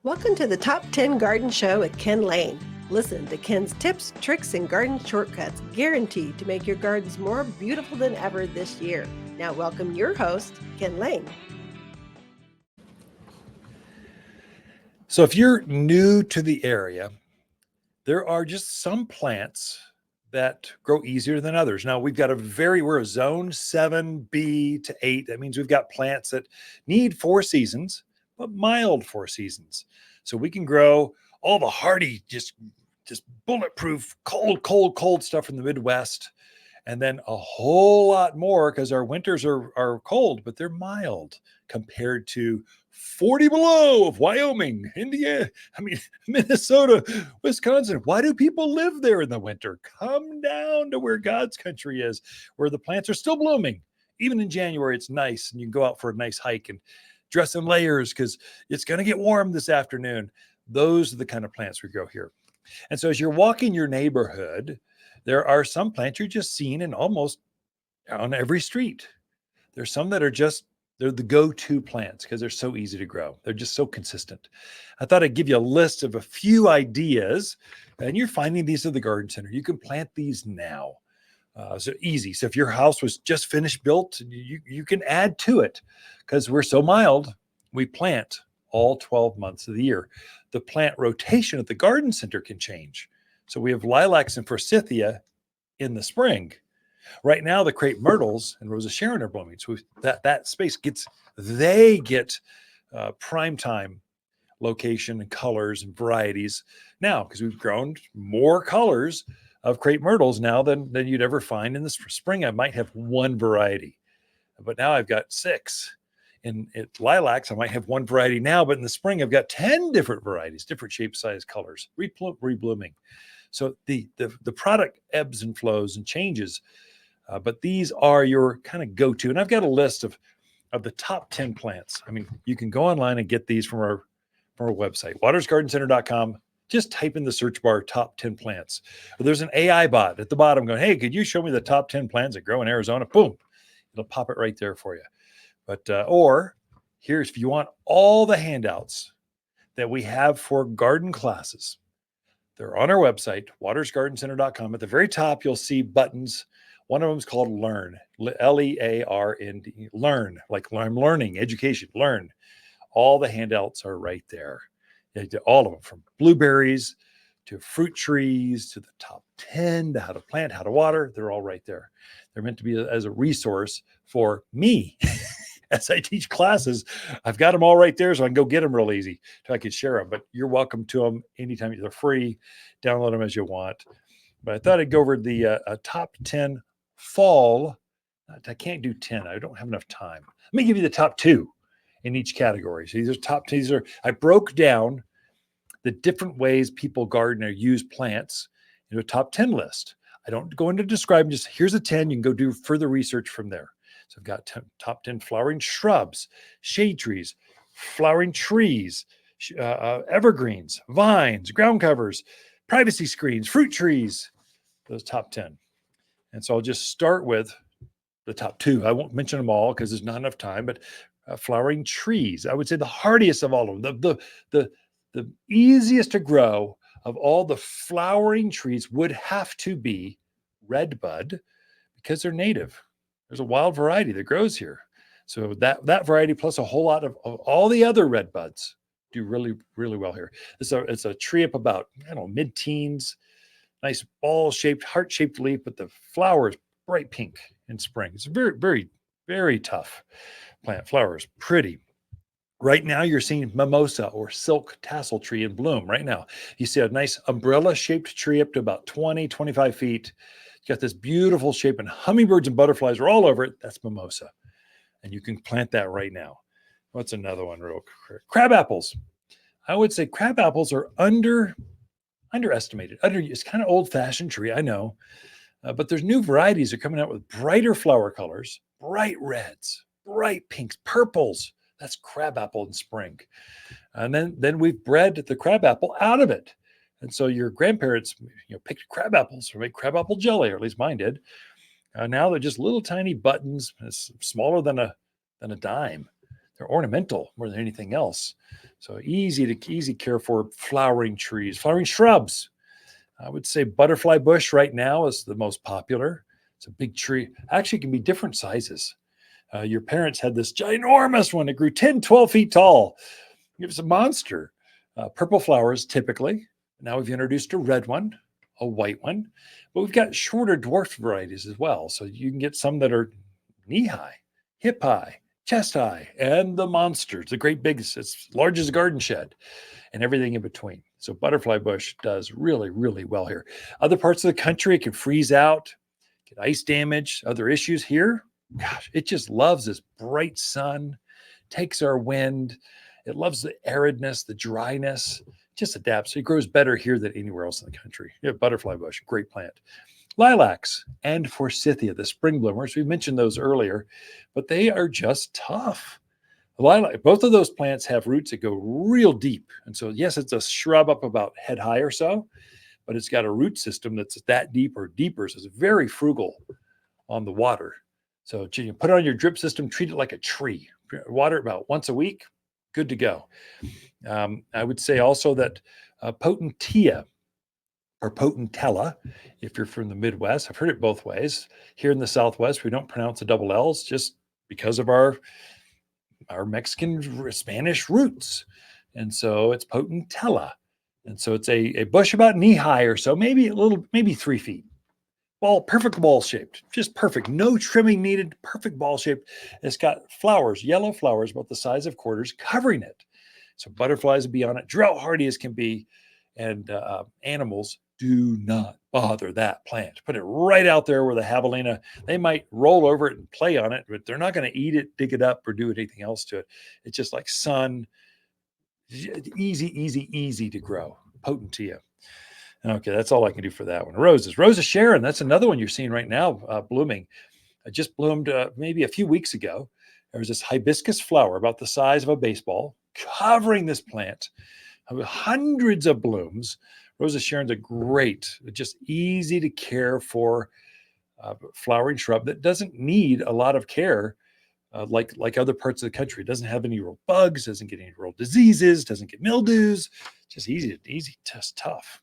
Welcome to the Top 10 Garden Show with Ken Lain. Listen to Ken's tips, tricks, and garden shortcuts guaranteed to make your gardens more beautiful than ever this year. Now welcome your host, Ken Lain. So if you're new to the area, there are just some plants that grow easier than others. Now we're a zone 7B to 8. That means we've got plants that need 4 seasons, but mild 4 seasons. So we can grow all the hardy, just bulletproof, cold stuff from the Midwest. And then a whole lot more because our winters are cold, but they're mild compared to 40 below of Wyoming, Indiana, Minnesota, Wisconsin. Why do people live there in the winter? Come down to where God's country is, where the plants are still blooming. Even in January, it's nice, and you can go out for a nice hike and dress in layers because it's going to get warm this afternoon. Those are the kind of plants we grow here. And so as you're walking your neighborhood, there are some plants you're just seeing in almost on every street. There's some that are they're the go-to plants because they're so easy to grow. They're just so consistent. I thought I'd give you a list of a few ideas, and you're finding these at the garden center. You can plant these now. So easy. So if your house was just finished built, you can add to it because we're so mild. We plant all 12 months of the year. The plant rotation at the garden center can change. So we have lilacs and forsythia in the spring. Right now, the crepe myrtles and Rosa Sharon are blooming. So that space get prime time location and colors and varieties now because we've grown more colors of crepe myrtles now than you'd ever find in the spring. I might have one variety, but now I've got 6. In lilacs, I might have one variety now, but in the spring, I've got 10 different varieties, different shape, size, colors, reblooming. So the product ebbs and flows and changes, but these are your kind of go-to. And I've got a list of the top 10 plants. I mean, you can go online and get these from our website, watersgardencenter.com. Just type in the search bar, top 10 plants. There's an AI bot at the bottom going, hey, could you show me the top 10 plants that grow in Arizona? Boom, it'll pop it right there for you. But, or here's, if you want all the handouts that we have for garden classes, they're on our website, watersgardencenter.com. At the very top, you'll see buttons. One of them is called Learn, Learn, Learn, like I'm learning, education, learn. All the handouts are right there. All of them, from blueberries to fruit trees to the top 10 to how to plant, how to water. They're all right there. They're meant to be as a resource for me. As I teach classes, I've got them all right there, so I can go get them real easy so I can share them. But you're welcome to them anytime. They're free. Download them as you want. But I thought I'd go over the top 10 fall. I can't do 10. I don't have enough time. Let me give you the top 2 in each category. So I broke down the different ways people garden or use plants into a top 10 list. I don't go into describing, just here's a 10. You can go do further research from there. So I've got top 10 flowering shrubs, shade trees, flowering trees, evergreens, vines, ground covers, privacy screens, fruit trees, those top 10. And so I'll just start with the top 2. I won't mention them all because there's not enough time, but flowering trees, I would say the hardiest of all of them, the easiest to grow of all the flowering trees would have to be Redbud because they're native. There's a wild variety that grows here. So that variety plus a whole lot of all the other Redbuds do really, really well here. It's a tree up about, mid-teens, nice ball-shaped, heart-shaped leaf, but the flower is bright pink in spring. It's very, very, very tough plant. Flowers, pretty. Right now, you're seeing Mimosa or silk tassel tree in bloom right now. You see a nice umbrella-shaped tree up to about 20, 25 feet. It's got this beautiful shape, and hummingbirds and butterflies are all over it. That's Mimosa. And you can plant that right now. What's another one real quick? Crab apples. I would say crab apples are underestimated. It's kind of old-fashioned tree, I know. But there's new varieties that are coming out with brighter flower colors, bright reds, bright pinks, purples. That's crabapple in spring. And then we've bred the crabapple out of it. And so your grandparents, picked crabapples or made crabapple jelly, or at least mine did. Now they're just little tiny buttons, smaller than a dime. They're ornamental more than anything else. So easy care for flowering trees, flowering shrubs. I would say butterfly bush right now is the most popular. It's a big tree. Actually, it can be different sizes. Your parents had this ginormous one. It grew 10, 12 feet tall. It was a monster. Purple flowers typically. Now we've introduced a red one, a white one, but we've got shorter dwarf varieties as well. So you can get some that are knee high, hip high, chest high, and the monsters, the great big, as large as a garden shed, and everything in between. So butterfly bush does really, really well here. Other parts of the country, it can freeze out, get ice damage, other issues here. Gosh, it just loves this bright sun, takes our wind. It loves the aridness, the dryness, just adapts. It grows better here than anywhere else in the country. Yeah, butterfly bush, great plant. Lilacs and forsythia, the spring bloomers. We mentioned those earlier, but they are just tough. Lilac, both of those plants have roots that go real deep. And so, yes, it's a shrub up about head high or so, but it's got a root system that's that deep or deeper. So it's very frugal on the water. So you put it on your drip system, treat it like a tree. Water about once a week, good to go. I would say also that potentia or potentella, if you're from the Midwest, I've heard it both ways. Here in the Southwest, we don't pronounce the double L's just because of our Mexican Spanish roots. And so it's potentella. And so it's a bush about knee high or so, maybe 3 feet. Perfect ball shaped, just perfect. No trimming needed, perfect ball shaped. It's got flowers, yellow flowers about the size of quarters covering it. So butterflies will be on it, drought hardy as can be. And animals do not bother that plant. Put it right out there where the javelina, they might roll over it and play on it, but they're not going to eat it, dig it up, or do anything else to it. It's just like sun, easy to grow. Potentia. Okay, that's all I can do for that one. Roses. Rosa Sharon, that's another one you're seeing right now blooming. It just bloomed maybe a few weeks ago. There was this hibiscus flower about the size of a baseball covering this plant. Hundreds of blooms. Rosa Sharon's a great, just easy to care for flowering shrub that doesn't need a lot of care like other parts of the country. It doesn't have any real bugs, doesn't get any real diseases, doesn't get mildews. Just easy, just tough.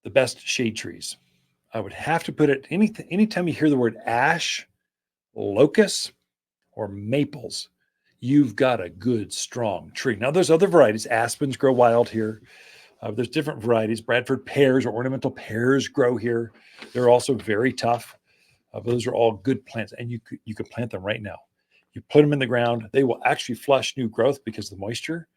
The best shade trees. I would have to put it anytime you hear the word ash, locust, or maples, you've got a good, strong tree. Now, there's other varieties. Aspens grow wild here. There's different varieties. Bradford pears or ornamental pears grow here. They're also very tough. Those are all good plants, and you could plant them right now. You put them in the ground. They will actually flush new growth because of the moisture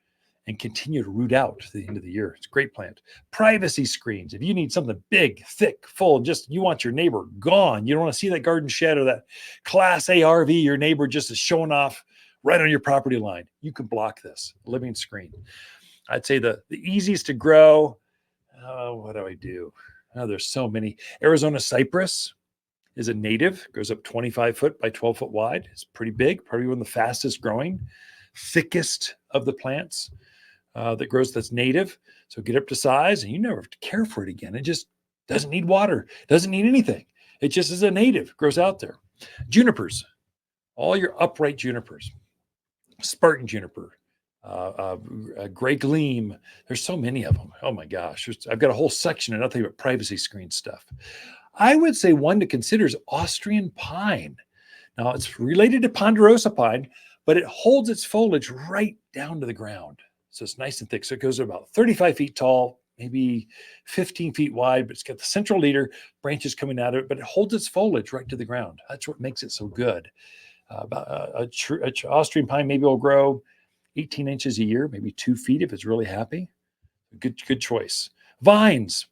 and continue to root out to the end of the year. It's a great plant. Privacy screens. If you need something big, thick, full, just you want your neighbor gone. You don't want to see that garden shed or that Class A RV your neighbor just is showing off right on your property line. You can block this living screen. I'd say the easiest to grow. What do I do? There's so many. Arizona cypress is a native, goes up 25 foot by 12 foot wide. It's pretty big, probably one of the fastest growing, thickest of the plants that grows that's native. So get up to size and you never have to care for it again. It just doesn't need water, doesn't need anything. It just is a native, grows out there. Junipers, all your upright junipers, Spartan juniper, gray gleam. There's so many of them. Oh my gosh. I've got a whole section and nothing but privacy screen stuff. I would say one to consider is Austrian pine. Now it's related to ponderosa pine, but it holds its foliage right down to the ground. So it's nice and thick. So it goes about 35 feet tall, maybe 15 feet wide, but it's got the central leader, branches coming out of it, but it holds its foliage right to the ground. That's what makes it so good. Austrian pine maybe will grow 18 inches a year, maybe 2 feet if it's really happy. Good choice. Vines,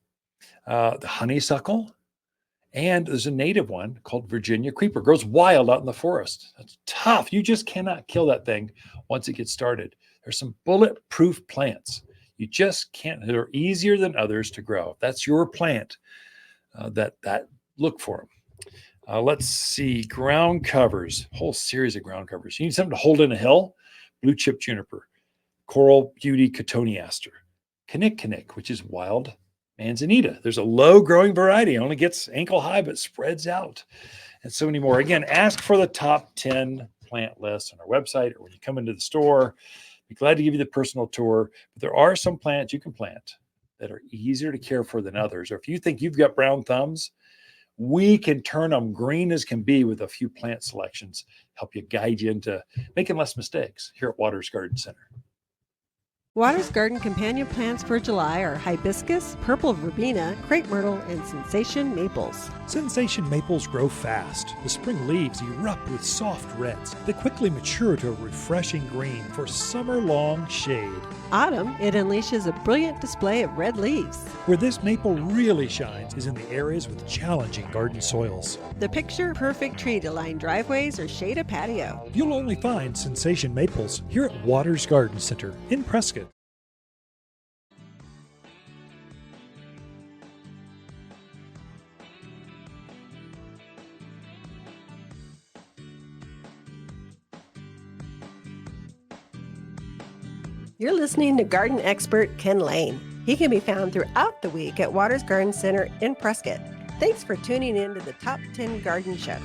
the honeysuckle, and there's a native one called Virginia creeper. Grows wild out in the forest. That's tough. You just cannot kill that thing once it gets started. There's some bulletproof plants. You just can't. They're easier than others to grow. If that's your plant, that look for them. Let's see. Ground covers. Whole series of ground covers. You need something to hold in a hill. Blue chip juniper, coral beauty cotoneaster, kinnick, which is wild manzanita. There's a low growing variety. It only gets ankle high, but spreads out. And so many more. Again, ask for the top 10 plant list on our website or when you come into the store. Be glad to give you the personal tour. But there are some plants you can plant that are easier to care for than others. Or if you think you've got brown thumbs, we can turn them green as can be with a few plant selections, help you guide you into making less mistakes here at Waters Garden Center. Waters Garden companion plants for July are hibiscus, purple verbena, crepe myrtle, and sensation maples. Sensation maples grow fast. The spring leaves erupt with soft reds that quickly mature to a refreshing green for summer-long shade. Autumn, it unleashes a brilliant display of red leaves. Where this maple really shines is in the areas with challenging garden soils. The picture-perfect tree to line driveways or shade a patio. You'll only find Sensation maples here at Waters Garden Center in Prescott. You're listening to garden expert Ken Lain. He can be found throughout the week at Waters Garden Center in Prescott. Thanks for tuning in to the Top 10 Garden Show.